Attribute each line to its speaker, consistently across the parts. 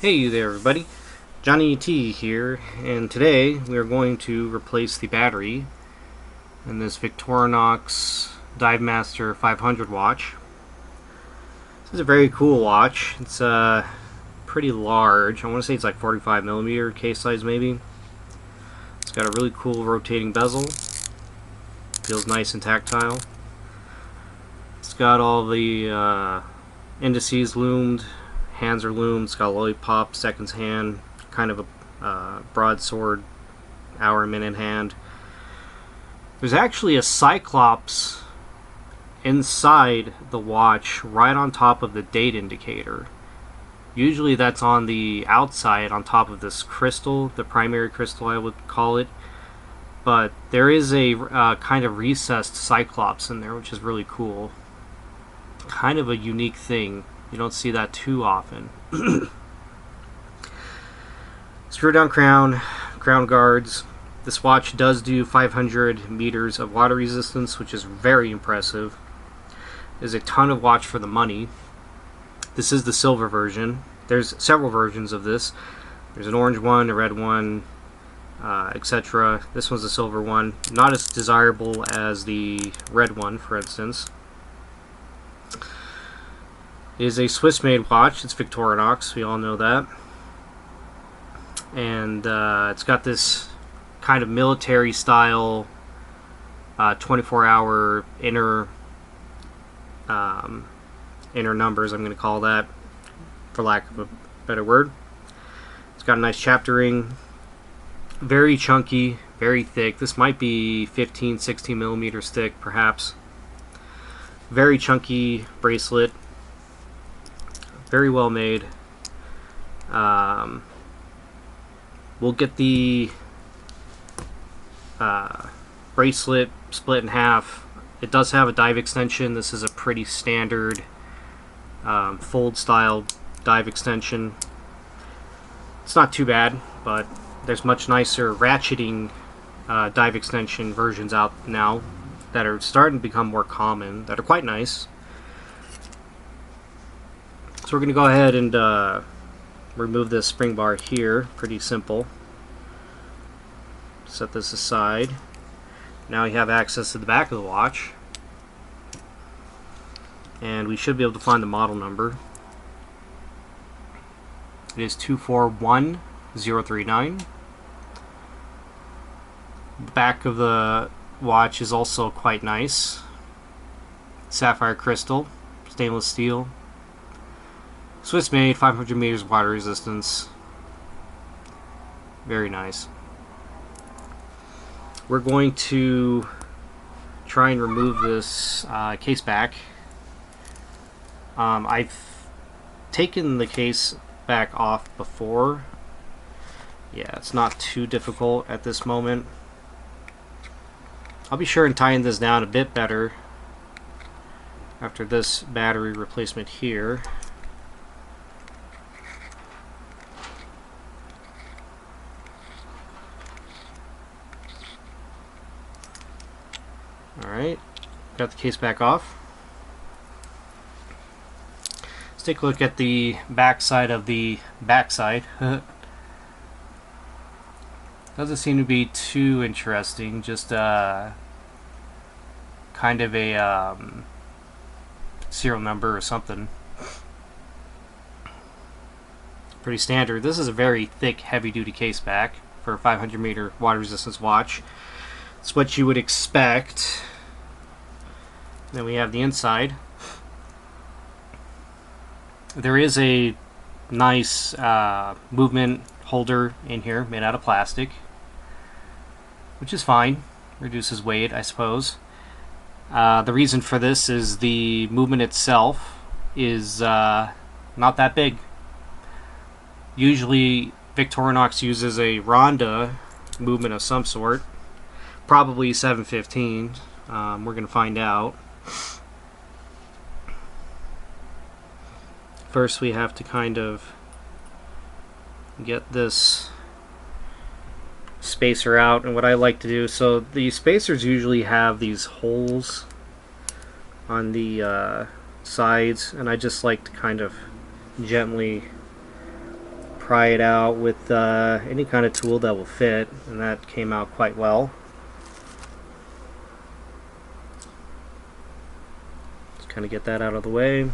Speaker 1: Hey there everybody, Johnny T here, and today we are going to replace the battery in this Victorinox Dive Master 500 watch. This is a very cool watch. It's pretty large. I want to say it's like 45mm case size maybe. It's got a really cool rotating bezel. Feels nice and tactile. It's got all the indices loomed. Hands are loomed. It's got a lollipop, seconds hand, kind of a broadsword, hour and minute hand. There's actually a cyclops inside the watch right on top of the date indicator. Usually that's on the outside on top of this crystal, the primary crystal I would call it. But there is a kind of recessed cyclops in there, which is really cool. Kind of a unique thing. You don't see that too often. Screw down crown guards. This watch does do 500 meters of water resistance, which is very impressive. There's a ton of watch for the money. This is the silver version. There's several versions of this. There's an orange one, a red one, etc. This one's a silver one. Not as desirable as the red one, for instance. It is a Swiss-made watch. It's Victorinox. We all know that. And it's got this kind of military-style 24-hour inner numbers, I'm going to call that, for lack of a better word. It's got a nice chapter ring. Very chunky, very thick. This might be 15, 16 millimeters thick, perhaps. Very chunky bracelet. Very well made. We'll get the bracelet split in half. It does have a dive extension. This is a pretty standard fold style dive extension. It's not too bad, but there's much nicer ratcheting dive extension versions out now that are starting to become more common, that are quite nice. So we're going to go ahead and remove this spring bar here. Pretty simple. Set this aside. Now we have access to the back of the watch. And we should be able to find the model number. It is 241039. The back of the watch is also quite nice. Sapphire crystal, stainless steel. Swiss made, 500 meters water resistance. Very nice. We're going to try and remove this case back. I've taken the case back off before. Yeah, it's not too difficult at this moment. I'll be sure and tighten this down a bit better after this battery replacement here. Alright, got the case back off. Let's take a look at the back side of the backside. Doesn't seem to be too interesting, just kind of a serial number or something. Pretty standard. This is a very thick, heavy-duty case back for a 500 meter water resistance watch. It's what you would expect. Then we have the inside. There is a nice movement holder in here made out of plastic, which is fine. Reduces weight, I suppose. The reason for this is the movement itself is not that big. Usually Victorinox uses a Ronda movement of some sort. Probably 715. We're going to find out. First we have to kind of get this spacer out, and what I like to do, so the spacers usually have these holes on the sides, and I just like to kind of gently pry it out with any kind of tool that will fit, and that came out quite well. Just kind of get that out of the way.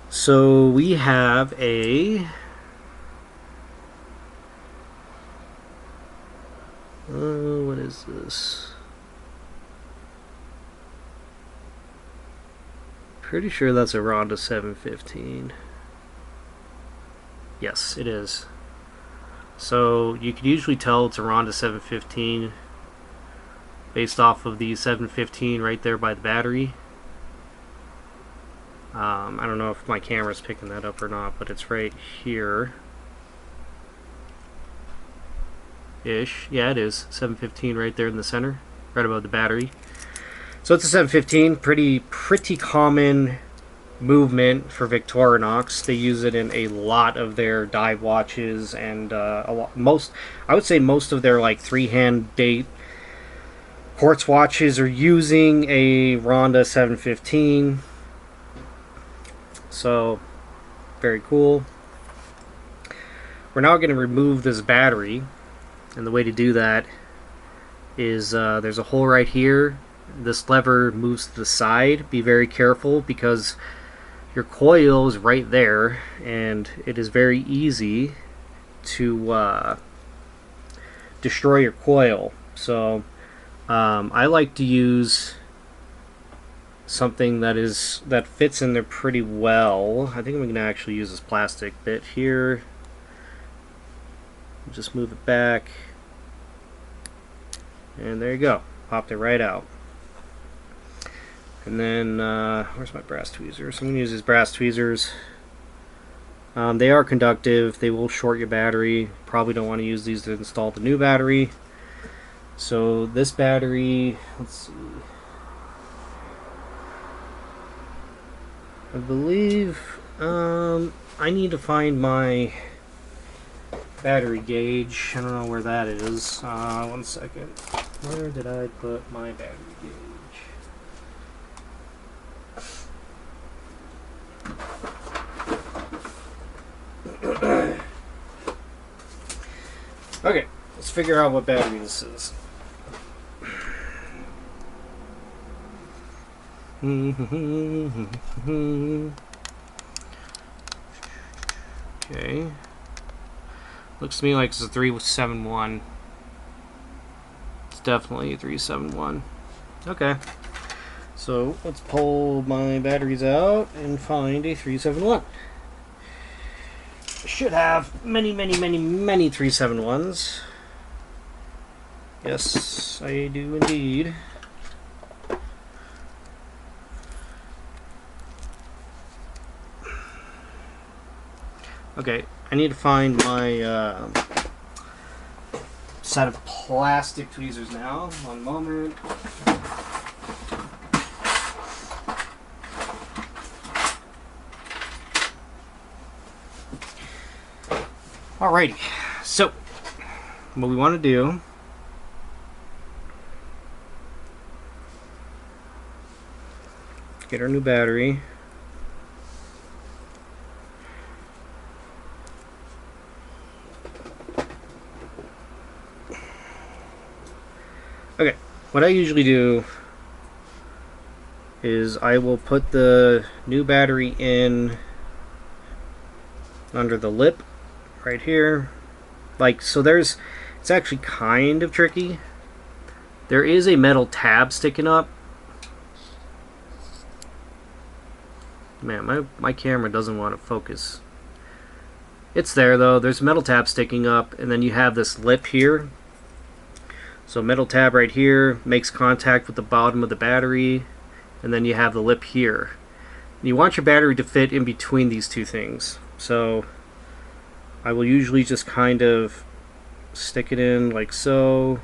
Speaker 1: So we have a what is this? Pretty sure that's a Ronda 715. Yes, it is. So you can usually tell it's a Ronda 715 based off of the 715 right there by the battery. I don't know if my camera's picking that up or not, but it's right here. Ish. Yeah, it is. 715 right there in the center, right above the battery. So it's a 715, pretty common movement for Victorinox. They use it in a lot of their dive watches, and I would say most of their like 3-hand date quartz watches are using a Ronda 715. So very cool. We're now going to remove this battery, and the way to do that is there's a hole right here. This lever moves to the side. Be very careful because your coil is right there, and it is very easy to destroy your coil. So I like to use something that fits in there pretty well. I think I'm going to actually use this plastic bit here. Just move it back, and there you go. Popped it right out. And then, where's my brass tweezers? I'm going to use these brass tweezers. They are conductive. They will short your battery. Probably don't want to use these to install the new battery. So this battery, let's see. I believe I need to find my battery gauge. I don't know where that is. One second. Where did I put my battery gauge? Okay, let's figure out what battery this is. Okay. Looks to me like it's a 371. It's definitely a 371. Okay. So let's pull my batteries out and find a 371. I should have many 371s. Yes, I do indeed. Okay, I need to find my set of plastic tweezers now. One moment. Alrighty, so what we want to do get our new battery. Okay, what I usually do is I will put the new battery in under the lip right here, like so. It's actually kind of tricky. There is a metal tab sticking up. Man, my camera doesn't want to focus. It's there though. There's a metal tab sticking up, and then you have this lip here. So metal tab right here makes contact with the bottom of the battery, and then you have the lip here. And you want your battery to fit in between these two things. So I will usually just kind of stick it in like so,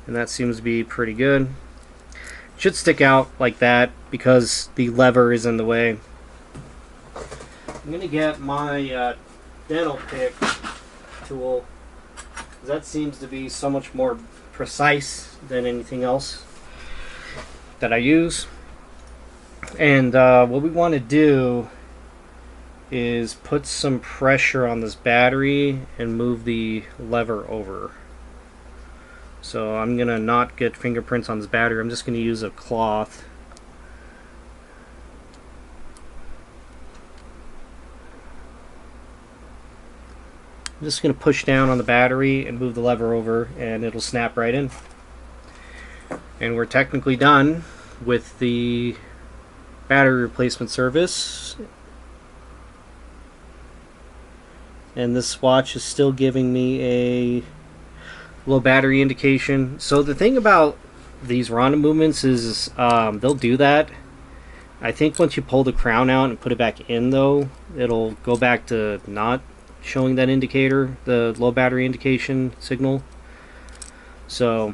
Speaker 1: and that seems to be pretty good. It should stick out like that because the lever is in the way. I'm going to get my dental pick tool. That seems to be so much more precise than anything else that I use. And what we want to do is put some pressure on this battery and move the lever over. So I'm going to not get fingerprints on this battery. I'm just going to use a cloth. I'm just going to push down on the battery and move the lever over, and it'll snap right in. And we're technically done with the battery replacement service. And this watch is still giving me a low battery indication. So the thing about these Ronda movements is they'll do that. I think once you pull the crown out and put it back in, though, it'll go back to not showing that indicator, the low battery indication signal. So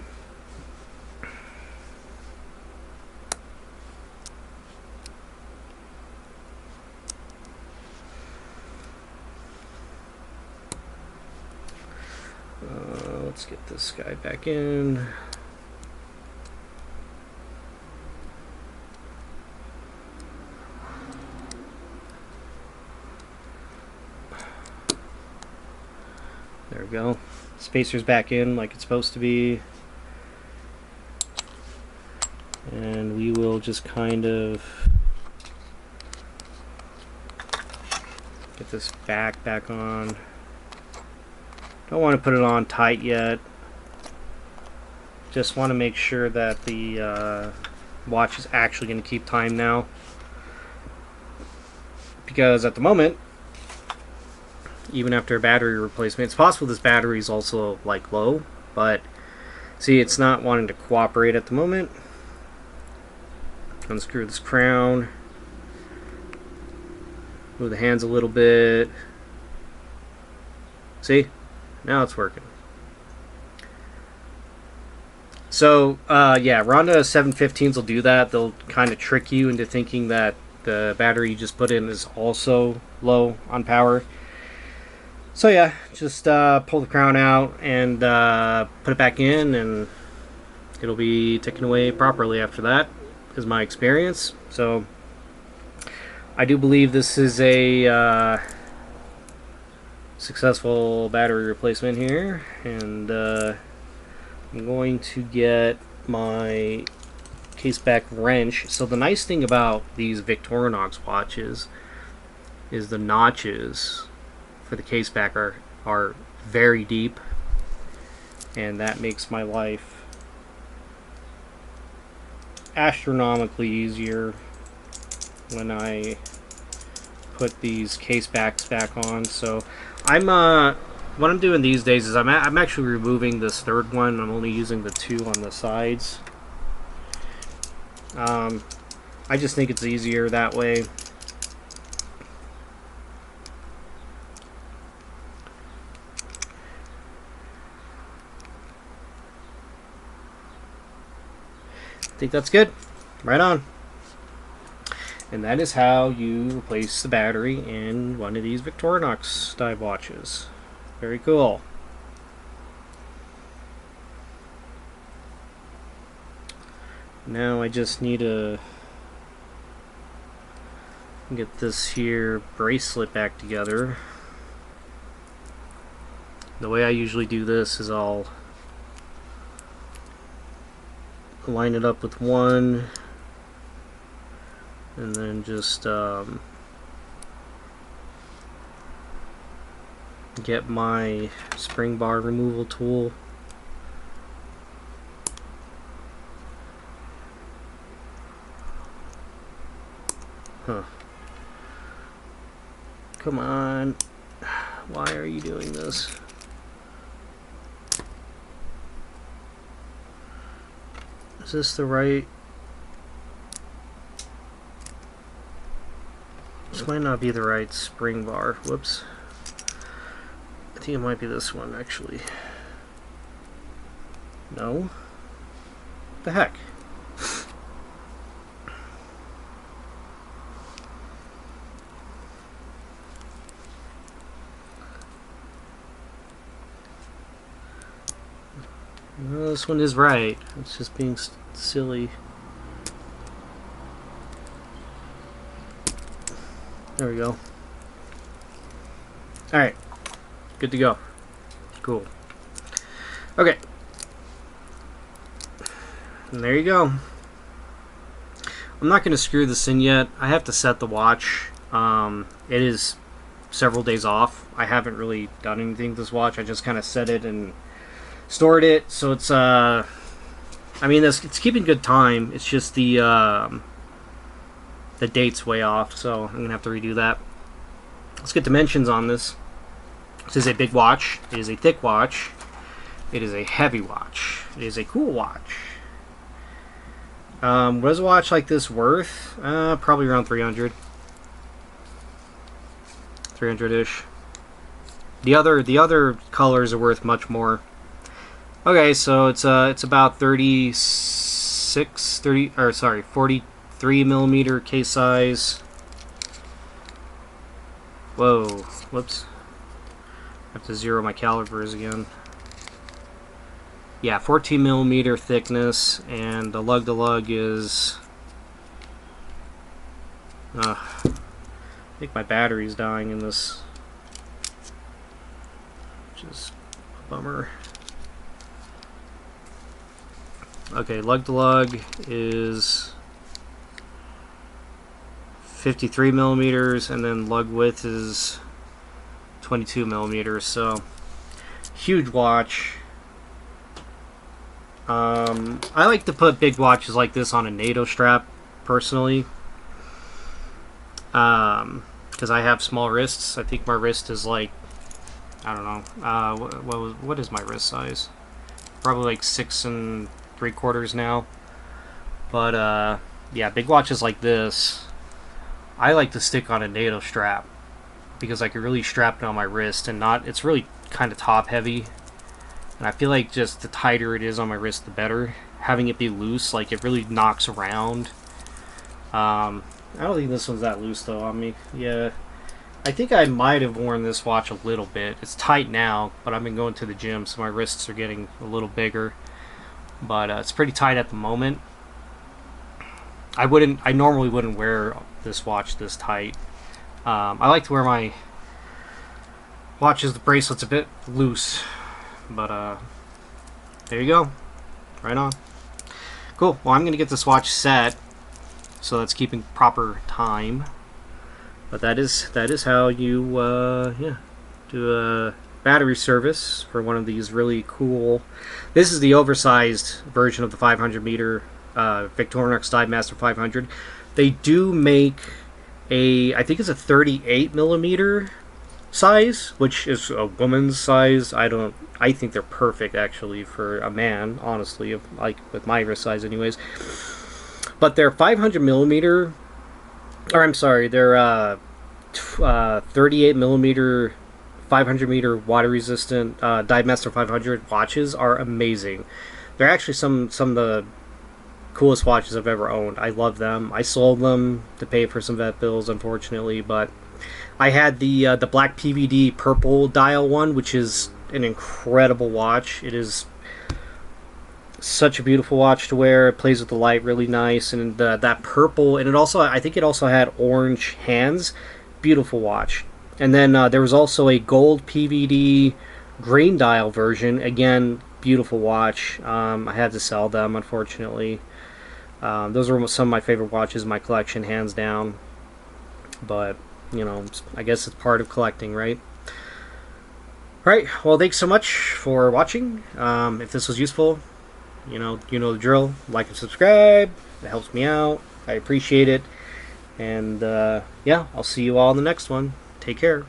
Speaker 1: let's get this guy back in. There we go. Spacer's back in like it's supposed to be. And we will just kind of get this back on. Don't want to put it on tight yet. Just want to make sure that the watch is actually going to keep time now. Because at the moment, even after a battery replacement, it's possible this battery is also like low, but see, it's not wanting to cooperate at the moment. Unscrew this crown, move the hands a little bit. See, now it's working. So yeah, Ronda 715s will do that. They'll kind of trick you into thinking that the battery you just put in is also low on power. So yeah, just pull the crown out and put it back in, and it'll be ticking away properly after that, is my experience. So I do believe this is a successful battery replacement here, and I'm going to get my Caseback wrench. So the nice thing about these Victorinox watches is the notches for the Caseback are very deep, and that makes my life astronomically easier when I put these Casebacks back on. So I'm what I'm doing these days is I'm actually removing this third one. I'm only using the two on the sides. I just think it's easier that way. I think that's good. Right on. And that is how you replace the battery in one of these Victorinox dive watches. Very cool. Now I just need to get this here bracelet back together. The way I usually do this is I'll line it up with one, and then just get my spring bar removal tool. Come on, why are you doing this? Is this the right? This might not be the right spring bar. Whoops. I think it might be this one, actually. No? The heck? Well, this one is right. It's just being silly. There we go. Alright, good to go. Cool. Okay. And there you go. I'm not going to screw this in yet. I have to set the watch. It is several days off. I haven't really done anything with this watch. I just kind of set it and stored it. So it's, I mean, it's keeping good time. It's just the date's way off. So I'm going to have to redo that. Let's get dimensions on this. This is a big watch. It is a thick watch. It is a heavy watch. It is a cool watch. What is a watch like this worth? Probably around 300. 300-ish. The other colors are worth much more. Okay, so it's about 43 millimeter case size. Whoa, whoops. I have to zero my calibers again. Yeah, 14 millimeter thickness, and the lug-to-lug is... I think my battery's dying in this, which is a bummer. Okay, lug-to-lug is 53 millimeters, and then lug width is 22 millimeters, so huge watch. I like to put big watches like this on a NATO strap, personally, because I have small wrists. I think my wrist is like, I don't know, what is my wrist size? Probably like 6 3/4 now. But yeah, big watches like this, I like to stick on a NATO strap because I can really strap it on my wrist and not. It's really kind of top heavy. And I feel like just the tighter it is on my wrist, the better. Having it be loose, like it really knocks around. I don't think this one's that loose though on me. Yeah, I think I might have worn this watch a little bit. It's tight now, but I've been going to the gym, so my wrists are getting a little bigger. But it's pretty tight at the moment. I normally wouldn't wear this watch this tight. I like to wear my watches, the bracelets, a bit loose. But there you go. Right on. Cool. Well, I'm going to get this watch set, so that's keeping proper time. But that is how you yeah, do a battery service for one of these really cool. This is the oversized version of the 500 meter Victorinox Divemaster 500. They do make I think it's a 38 millimeter size, which is a woman's size. I think they're perfect actually for a man, honestly, like with my wrist size anyways. But they're 500 millimeter, or I'm sorry, they're 38 millimeter 500 meter water resistant Divemaster 500 watches are amazing. They're actually some of the coolest watches I've ever owned. I love them. I sold them to pay for some vet bills, unfortunately, but I had the black PVD purple dial one, which is an incredible watch. It is such a beautiful watch to wear. It plays with the light really nice, and that purple, and I think it also had orange hands. Beautiful watch. And then there was also a gold PVD green dial version. Again, beautiful watch. I had to sell them, unfortunately. Those are some of my favorite watches in my collection, hands down. But you know, I guess it's part of collecting, right? Right. Well, thanks so much for watching. If this was useful, you know the drill. Like and subscribe. It helps me out. I appreciate it. And yeah, I'll see you all in the next one. Take care.